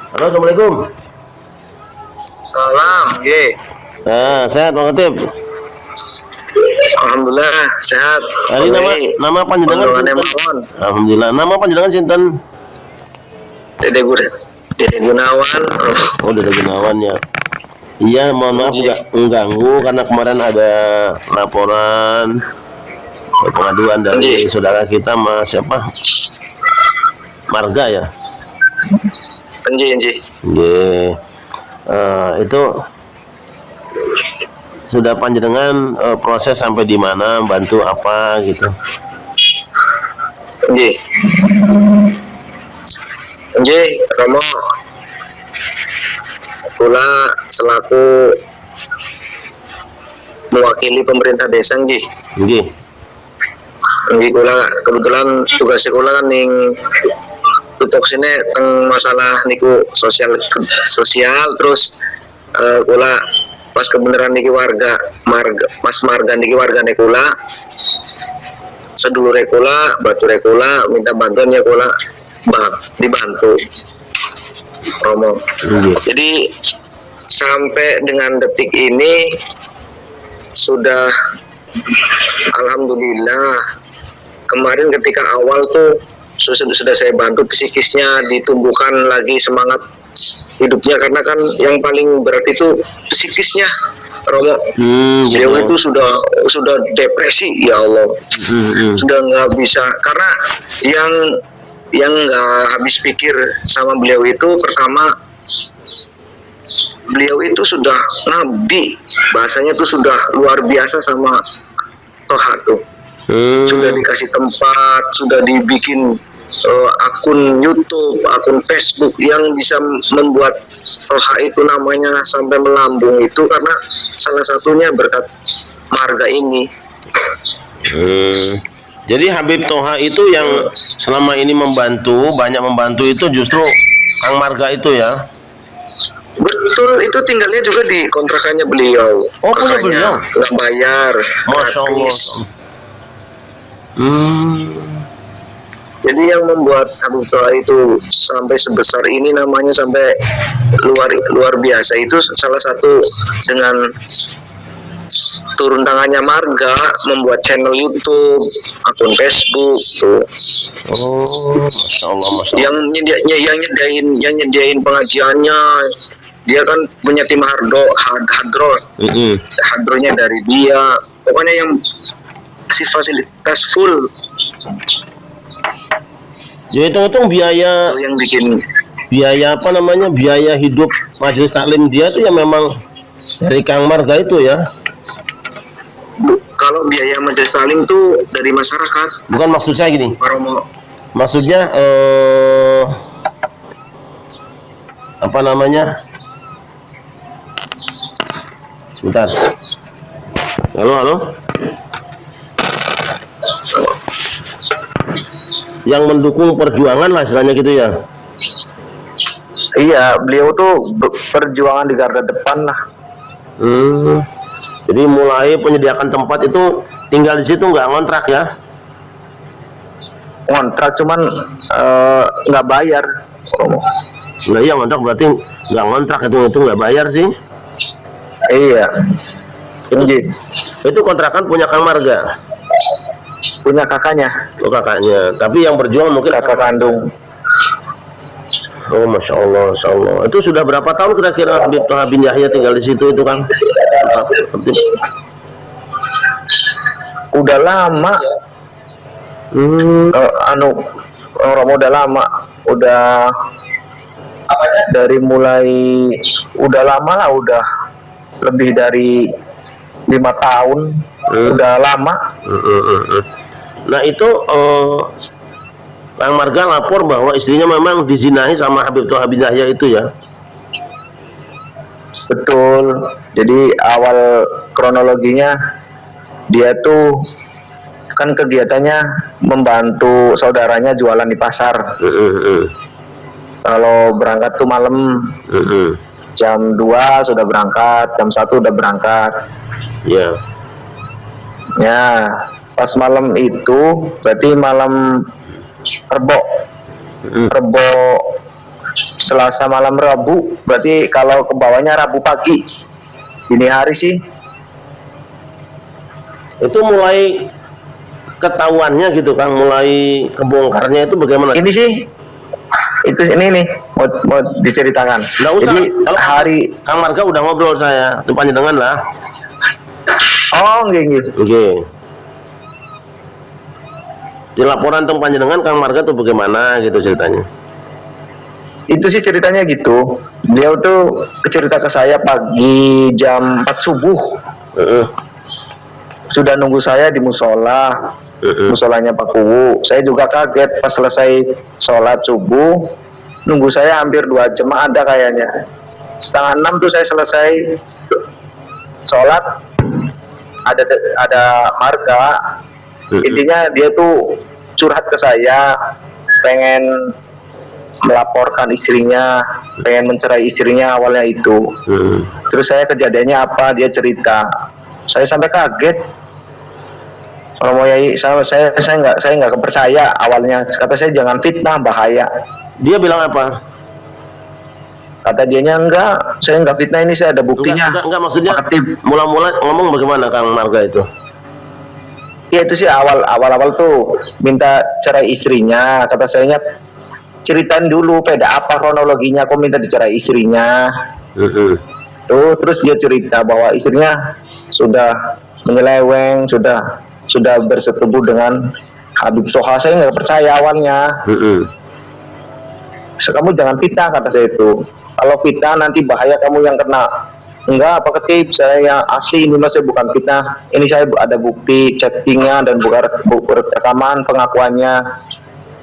Halo, assalamualaikum. Salam, ye. Sehat Bang Ketip. Alhamdulillah sehat. Hari nama panjenengan sinten? Alhamdulillah. Nama panjenengan sinten? Dede Gunawan. Oh, Dede Gunawan ya. Iya, mohon maaf mengganggu karena kemarin ada laporan pengaduan dari saudara kita Mas siapa? Marga ya. Enji. Itu sudah panjenengan proses sampai di mana, bantu apa gitu? Enji, Romo kula selaku mewakili pemerintah desa nggih. Nggih kula kebetulan tugasnya kula kan ning tutoksine teng masalah niku sosial terus kula pas kebenaran niki Mas Marga niki wargane kula sedulure kula bature kula minta bantuan ya kula dibantu Romo. Jadi sampai dengan detik ini sudah alhamdulillah. Kemarin ketika awal tuh sudah saya bantu psikisnya, ditumbuhkan lagi semangat hidupnya karena kan yang paling berat itu psikisnya Romo. Beliau itu sudah depresi ya Allah. Sudah nggak bisa karena yang nggak habis pikir sama beliau itu pertama beliau itu sudah nabi, bahasanya tuh sudah luar biasa sama Toha tuh. Sudah dikasih tempat, sudah dibikin akun YouTube, akun Facebook yang bisa membuat Toha itu namanya sampai melambung itu karena salah satunya berkat Marga ini. Jadi Habib Toha itu yang selama ini banyak membantu itu justru Kang Marga itu ya? Betul, itu tinggalnya juga di kontrakannya beliau. Oh, punya beliau? Nggak bayar. Masya Allah. Jadi yang membuat Habib Toha itu sampai sebesar ini namanya sampai luar biasa itu salah satu dengan turun tangannya Marga membuat channel YouTube, akun Facebook tuh. Oh, Masya Allah. Yang nyediain pengajiannya, dia kan punya tim hadro, hadronya dari dia. Pokoknya yang si fasilitas full. Ya hitung biaya yang bikin biaya apa namanya biaya hidup majelis taklim dia tuh ya memang dari Kang Marga itu ya. Kalau biaya majelis taklim tuh dari masyarakat. Bukan, maksud saya gini. Maksudnya apa namanya? Sebentar. Halo. Yang mendukung perjuangan lah istilahnya gitu ya. Iya, beliau tuh perjuangan di garda depan lah. Jadi mulai penyediakan tempat itu tinggal di situ nggak ngontrak ya? Ngontrak cuman nggak bayar. Nah iya, ngontrak berarti nggak ngontrak, itu nggak bayar sih. Iya. Itu kontrakan punya Kang Marga? Punya kakaknya. Oh, kakaknya. Tapi yang berjuang mungkin kakak kandung. Oh, Masya Allah. Itu sudah berapa tahun kira-kira Habib Toha bin Yahya tinggal di situ itu, Kang? Udah lama. Romo udah lama. Udah dari mulai udah lama lah, udah lebih dari 5 tahun. Udah lama. Nah itu Kang Marga lapor bahwa istrinya memang dizinahi sama Habib Toha bin Yahya itu ya? Betul. Jadi awal kronologinya dia tuh kan kegiatannya membantu saudaranya jualan di pasar. Kalau berangkat tuh malam, jam 2 sudah berangkat, jam 1 udah berangkat. Ya, pas malam itu berarti malam Rebo Selasa malam Rabu, berarti kalau ke bawahnya Rabu pagi, dini hari sih. Itu mulai ketahuannya gitu Kang, mulai kebongkarnya itu bagaimana? Ini sih, itu ini nih mau diceritakan. Nggak usah. Jadi Kalau hari, Kang Marga udah ngobrol saya, itu panjenengan lah. oh gitu. Oke. Di laporan tentang panjenengan Kang Marga tuh bagaimana gitu ceritanya? Itu sih ceritanya gitu. Dia tuh cerita ke saya pagi jam 4 subuh. Sudah nunggu saya di musola. Musolanya Pak Kuwu. Saya juga kaget pas selesai sholat subuh. Nunggu saya hampir 2 jam ada kayaknya. 5:30 tuh saya selesai sholat. Ada Marga. Intinya dia tuh curhat ke saya, pengen melaporkan istrinya, pengen mencerai istrinya awalnya itu. Terus saya kejadiannya apa, dia cerita. Saya sampai kaget. Kalau mau yai, saya nggak kepercaya awalnya. Kata saya jangan fitnah, bahaya. Dia bilang apa? Kata dianya enggak, saya nggak fitnah, ini saya ada buktinya. Enggak maksudnya mula-mula ngomong bagaimana Kang Marga itu? Iya itu sih awal tuh minta cerai istrinya. Kata saya ceritain dulu beda apa kronologinya kok minta dicerai istrinya. Tuh terus dia cerita bahwa istrinya sudah menyeleweng, sudah bersetubuh dengan Habib Soha. Saya nggak percaya awalnya. Kamu jangan fitnah, kata saya itu. Kalau fitnah nanti bahaya kamu yang kena. Enggak, apa ketip, saya asli ini mas, saya bukan fitnah. Ini saya ada bukti chattingnya dan buka rekaman pengakuannya.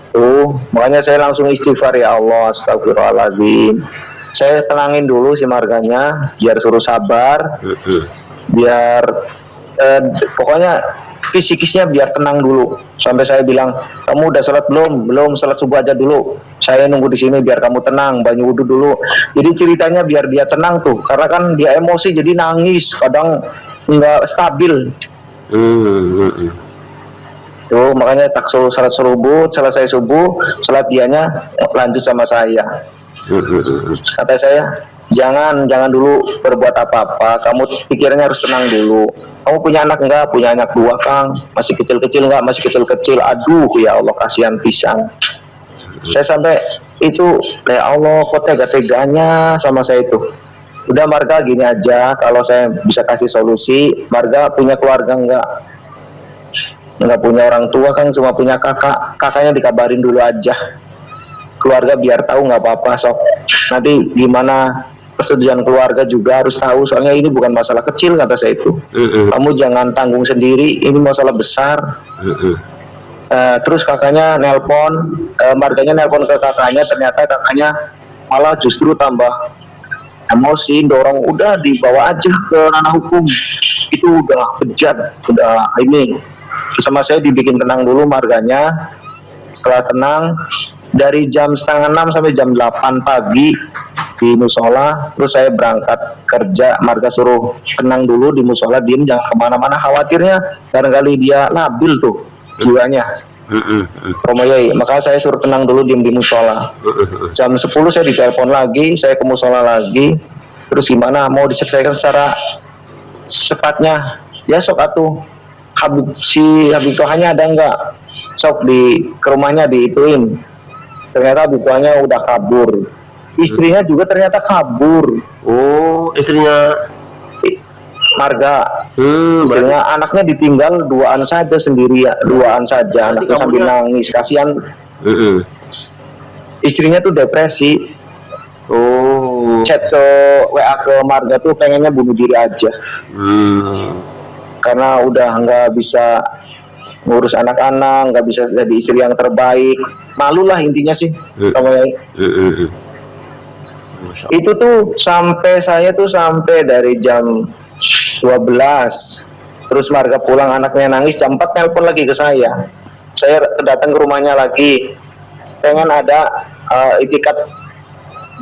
Tuh, makanya saya langsung istighfar, ya Allah, astagfirullahaladzim. Saya tenangin dulu si Marganya, biar suruh sabar, biar pokoknya psikisnya biar tenang dulu. Sampai saya bilang, kamu udah sholat belum sholat subuh aja dulu, saya nunggu di sini biar kamu tenang, banyu wudhu dulu. Jadi ceritanya biar dia tenang tuh, karena kan dia emosi jadi nangis, kadang nggak stabil. Tuh makanya tak suruh sholat subuh, selesai subuh sholat, dianya lanjut sama saya. Kata saya, jangan dulu berbuat apa-apa, kamu pikirnya harus tenang dulu. Kamu punya anak enggak? Punya anak 2 Kang, masih kecil-kecil enggak? Masih kecil-kecil. Aduh ya Allah, kasihan pisang. Saya sampai itu, ya Allah, kok tega-teganya sama saya itu. Udah Marga, gini aja, kalau saya bisa kasih solusi, Marga punya keluarga enggak? Enggak punya orang tua Kang, cuma punya kakaknya dikabarin dulu aja. Keluarga biar tahu, nggak apa-apa, sok. Nanti gimana persetujuan keluarga juga harus tahu, soalnya ini bukan masalah kecil, kata saya itu. Kamu jangan tanggung sendiri, ini masalah besar. Terus kakaknya nelpon, Marganya nelpon ke kakaknya, ternyata kakaknya malah justru tambah emosi, dorong, udah dibawa aja ke ranah hukum. Itu udah bejat, udah ini. Sama saya dibikin tenang dulu Marganya. Setelah tenang, dari jam 5:30 sampai jam 8 pagi di musola, terus saya berangkat kerja. Marga suruh tenang dulu di musola, diem, jangan kemana-mana, khawatirnya barangkali dia labil tuh jiwanya. Romoyai, maka saya suruh tenang dulu, diem di musola. Jam 10 saya ditelepon lagi, saya ke musola lagi. Terus gimana, mau diselesaikan secara cepatnya? Ya sok atuh, Habib Tohanya ada enggak? Sok ke rumahnya diituin. Ternyata Habib Tohanya udah kabur. Istrinya juga ternyata kabur. Oh, istrinya Marga. Istrinya, anaknya ditinggal 2an saja, sendiri ya, 2an saja. Anaknya sambil nangis, kasihan. Istrinya tuh depresi. Chat ke WA ke Marga tuh pengennya bunuh diri aja. Karena udah nggak bisa ngurus anak-anak, nggak bisa jadi istri yang terbaik, malu lah intinya sih. Itu tuh saya sampai dari jam 12, terus Marga pulang, anaknya nangis, jam 4 telepon lagi ke saya datang ke rumahnya lagi, pengen ada itikat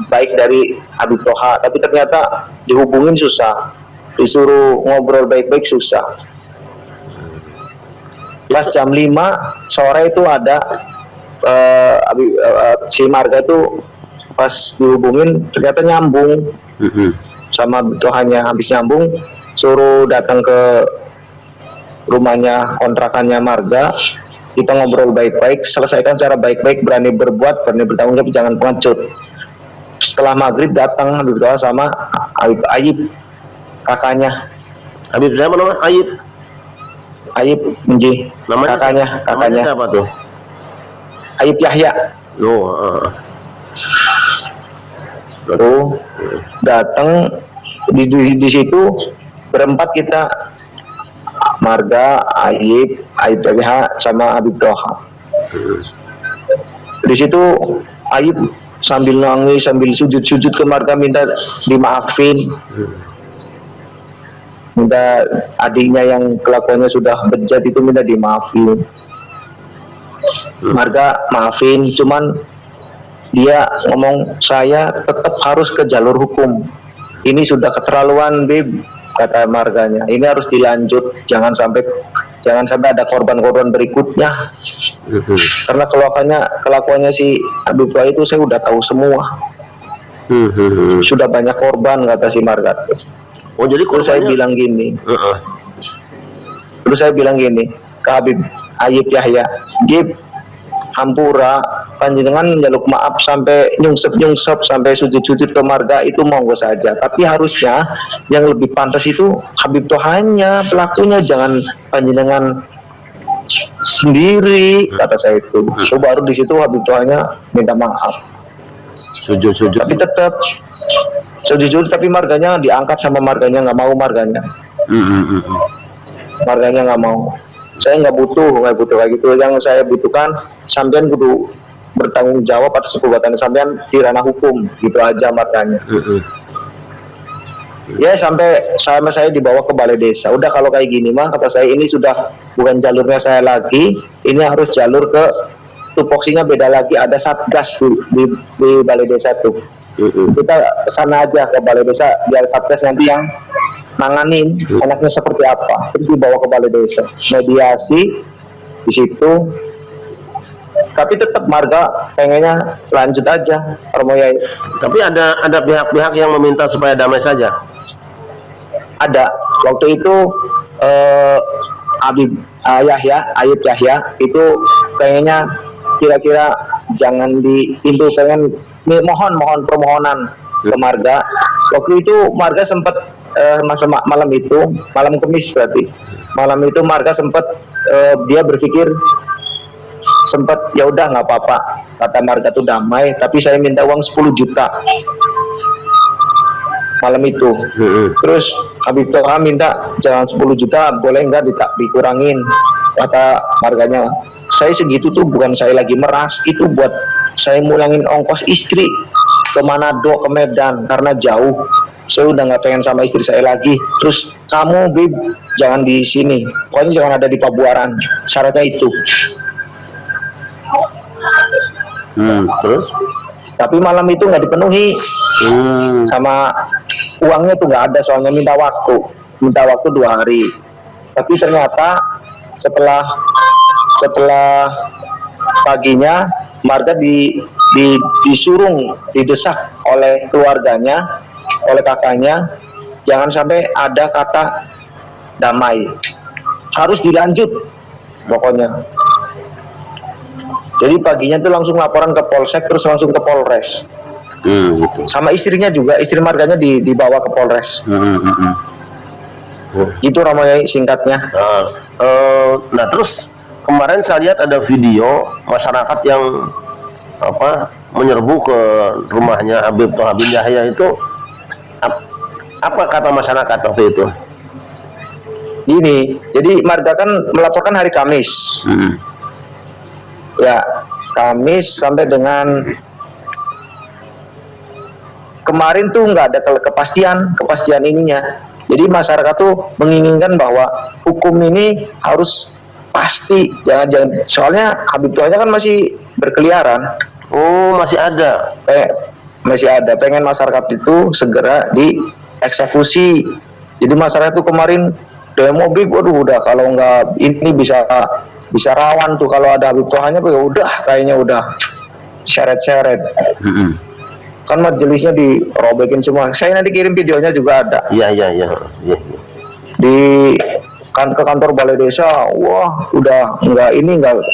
baik dari Habib Toha, tapi ternyata dihubungin susah, disuruh ngobrol baik-baik susah. Pas jam 5 sore itu ada si Marga itu pas dihubungin ternyata nyambung Mm-mm. sama Tuhannya. Habis nyambung suruh datang ke rumahnya kontrakannya Marga, kita ngobrol baik-baik, selesaikan secara baik-baik, berani berbuat, berani bertanggung jawab, jangan pengecut. Setelah maghrib datang Habib Toha sama Habib Ayib, kakaknya Habib siapa namanya? Ayib. Ayib Menji, Namanya kakaknya siapa tuh? Ayib Yahya. Oh, Tuh datang di situ berempat kita, Marga, Ayib Yahya sama Habib Toha. Di situ Ayib sambil nangis, sambil sujud ke Marga, minta dimaafin, minta adiknya yang kelakuannya sudah bejat itu minta dimaafin. Marga maafin, cuman dia ngomong saya tetap harus ke jalur hukum. Ini sudah keterlaluan, Bib, kata Marganya. Ini harus dilanjut, jangan sampai ada korban-korban berikutnya. Karena kelakuannya si Habib Toha itu saya udah tahu semua. Sudah banyak korban, kata si Marga. Oh, jadi Terus saya bilang gini. Terus saya bilang gini ke Habib Ayib Yahya, Gib, hampura panjenengan jaluk maaf sampai nyungsep sampai sujud ke Marga itu monggo saja, tapi harusnya yang lebih pantas itu Habib Tohanya pelakunya, jangan panjenengan sendiri, kata saya itu. So, baru di situ Habib Tohanya minta maaf, sujud. tapi tetap sujud, tapi Marganya diangkat sama Marganya, nggak mau Marganya. Marganya nggak mau. Saya nggak butuh kayak gitu. Yang saya butuhkan sampean kudu bertanggung jawab atas perbuatan sampean di ranah hukum, gitu aja Marganya. Ya sampai saya dibawa ke balai desa. Udah kalau kayak gini mah, kata saya, ini sudah bukan jalurnya saya lagi, ini harus jalur ke tupoksinya beda lagi, ada satgas di balai desa tuh. Kita sana aja ke balai desa, biar satgas nanti yang nanganin anaknya seperti apa, terus dibawa ke balai desa, mediasi di situ. Tapi tetap Marga pengennya lanjut aja Romoyai. Tapi ada pihak-pihak yang meminta supaya damai saja. Ada waktu itu Ayib Yahya itu pengennya kira-kira jangan pintu, pengen mohon permohonan ke Marga. Waktu itu Marga sempat malam itu, malam Kamis berarti, malam itu Marga sempat dia berpikir sempat, ya udah nggak apa-apa, kata Marga tuh damai, tapi saya minta uang 10 juta malam itu. Terus Habib Toha minta jangan 10 juta, boleh nggak dikurangin, kata Marganya. Saya segitu tuh bukan saya lagi meras, itu buat saya mulangin ongkos istri ke Manado, ke Medan, karena jauh. Saya udah nggak pengen sama istri saya lagi. Terus kamu, Bib, jangan di sini, pokoknya jangan ada di Pabuaran, syaratnya itu. Terus? Tapi malam itu nggak dipenuhi, sama uangnya tuh nggak ada, soalnya minta waktu 2 hari. Tapi ternyata setelah paginya Marga didesak oleh keluarganya, oleh kakaknya, jangan sampai ada kata damai, harus dilanjut pokoknya. Jadi paginya tuh langsung laporan ke Polsek, terus langsung ke Polres. Gitu. Sama istrinya juga, istri Marganya dibawa ke Polres. Itu Romoyai singkatnya. Nah terus kemarin saya lihat ada video masyarakat yang menyerbu ke rumahnya Habib Toha bin Yahya itu. Apa kata masyarakat waktu itu? Gini, jadi Marga kan melaporkan hari Kamis. Ya, Kamis sampai dengan kemarin tuh nggak ada kepastian ininya. Jadi masyarakat tuh menginginkan bahwa hukum ini harus pasti, jangan soalnya Habib Tohanya kan masih berkeliaran. Oh, masih ada. Masih ada. Pengen masyarakat itu segera dieksekusi. Jadi masyarakat tuh kemarin demo, Bib, waduh, udah kalau nggak ini bisa rawan tuh kalau ada Habib Tohanya, ya udah kayaknya udah seret-seret. kan majelisnya dirobekin semua. Saya nanti kirim videonya juga ada. Iya, iya, iya, iya. Di ke kantor balai desa, wah udah nggak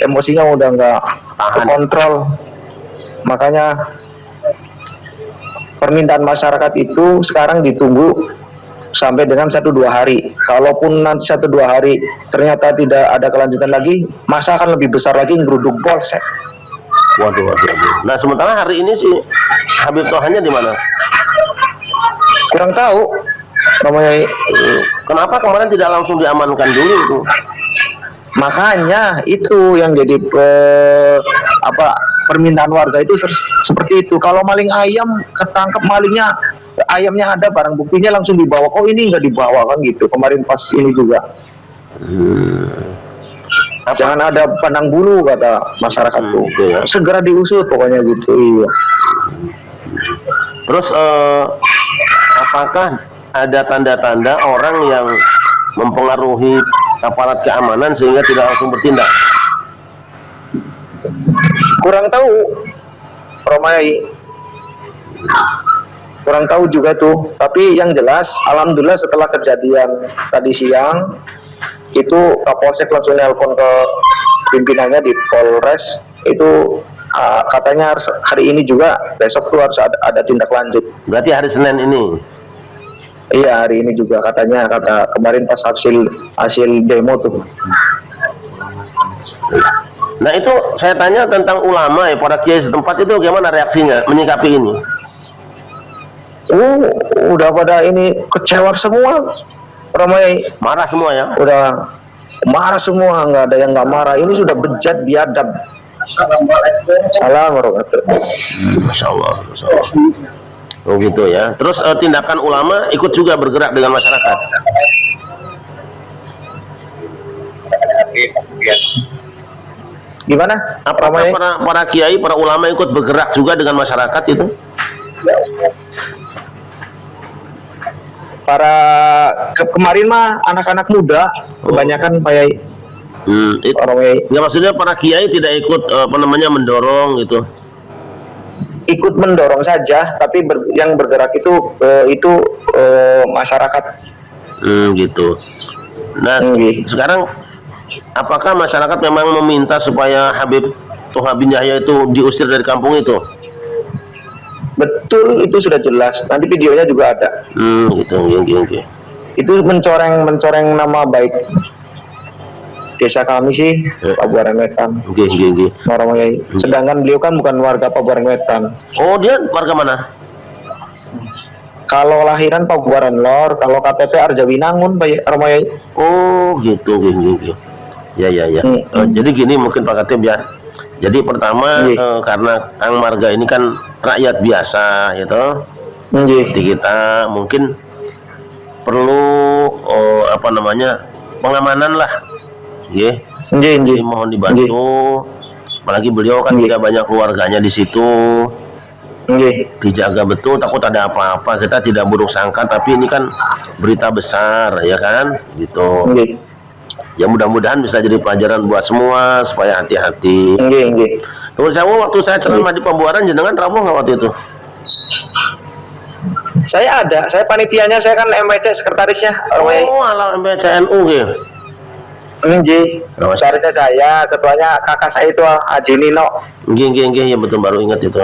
emosinya udah nggak terkontrol. Makanya permintaan masyarakat itu sekarang ditunggu sampai dengan 1-2 hari. Kalaupun nanti 1-2 hari ternyata tidak ada kelanjutan lagi, masa akan lebih besar lagi ngeruduk polsek. Waduh, waduh, waduh. Nah, sementara hari ini si Habib Tohanya di mana? Kurang tahu. Namanya Kenapa kemarin tidak langsung diamankan dulu itu? makanya itu yang jadi permintaan warga itu seperti itu. Kalau maling ayam ketangkep malingnya, ayamnya ada, barang buktinya langsung dibawa. Kok ini nggak dibawa kan gitu? Kemarin pas ini juga. Jangan ada pandang bulu kata masyarakat tuh. Ya. Segera diusut pokoknya gitu. Iya. Terus apakah ada tanda-tanda orang yang mempengaruhi aparat keamanan sehingga tidak langsung bertindak? Kurang tahu, Romai. Kurang tahu juga tuh. Tapi yang jelas, alhamdulillah setelah kejadian tadi siang itu Kapolsek langsung nelpon ke pimpinannya di Polres itu, katanya harus hari ini juga, besok tuh harus ada tindak lanjut. Berarti hari Senin ini? Iya, hari ini juga katanya, kata kemarin pas hasil demo tuh. Nah, itu saya tanya tentang ulama ya, para kiai setempat itu gimana reaksinya menyikapi ini? Udah pada ini kecewa semua, ramai, Marah semua ya? udah marah semua, nggak ada yang nggak marah. Ini sudah bejat biadab. Assalamualaikum warahmatullahi. Masya Allah, Masya Allah. Oh gitu ya. Terus tindakan ulama ikut juga bergerak dengan masyarakat. Gimana? Apakah para kiai, para ulama ikut bergerak juga dengan masyarakat itu? Kemarin mah anak-anak muda kebanyakan Pak Yai. Ya, maksudnya para kiai tidak ikut mendorong gitu. Ikut mendorong saja, tapi yang bergerak itu masyarakat. Gitu. Nah, sekarang apakah masyarakat memang meminta supaya Habib Toha bin Yahya itu diusir dari kampung itu? Betul, itu sudah jelas. Nanti videonya juga ada. Gitu. Itu mencoreng nama baik desa kami sih, Pabuaran Wetan. Sedangkan beliau kan bukan warga Pabuaran Wetan. Oh, dia warga mana? Kalau lahiran Pabuaran Lor, kalau KTP Arjawinangun, Pak Romoyai. Oh, gitu. Ya. Jadi gini mungkin Pak Katib ya. Jadi pertama karena Kang Marga ini kan rakyat biasa gitu. Jadi kita mungkin perlu pengamanan lah. Jadi mohon dibantu. Apalagi beliau kan tidak banyak keluarganya di situ. Dijaga betul, takut ada apa-apa. Kita tidak buruk sangka, tapi ini kan berita besar ya kan gitu. Ya mudah-mudahan bisa jadi pelajaran buat semua supaya hati-hati. Terus waktu saya ceramah di Pembuaran, jenengan rapuh nggak waktu itu? Saya ada, saya panitianya, saya kan MPC sekretarisnya. Oh, ala MPC NU gitu. Sekretarisnya saya, ketuanya kakak saya itu Haji Nino. Ya betul, baru ingat itu.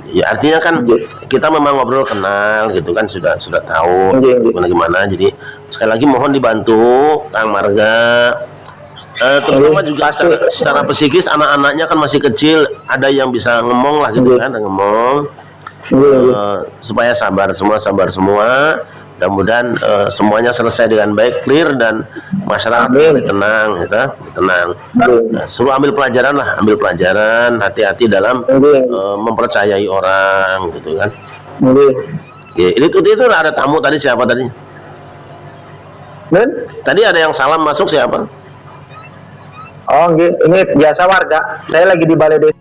Ya artinya kan kita memang ngobrol kenal gitu kan, sudah tahu gimana. Jadi sekali lagi mohon dibantu Kang Marga, terutama juga secara psikis, anak-anaknya kan masih kecil, ada yang bisa ngomong lah gitu kan, ngomong supaya sabar semua. Mudah-mudahan semuanya selesai dengan baik, clear, dan masyarakat tenang, gitu, tenang. Nah, suruh ambil pelajaran, hati-hati dalam mempercayai orang, gitu kan. Itu ada tamu tadi, siapa tadi? Tadi ada yang salam masuk, siapa? Oh, ini biasa warga. Saya lagi di balai desa.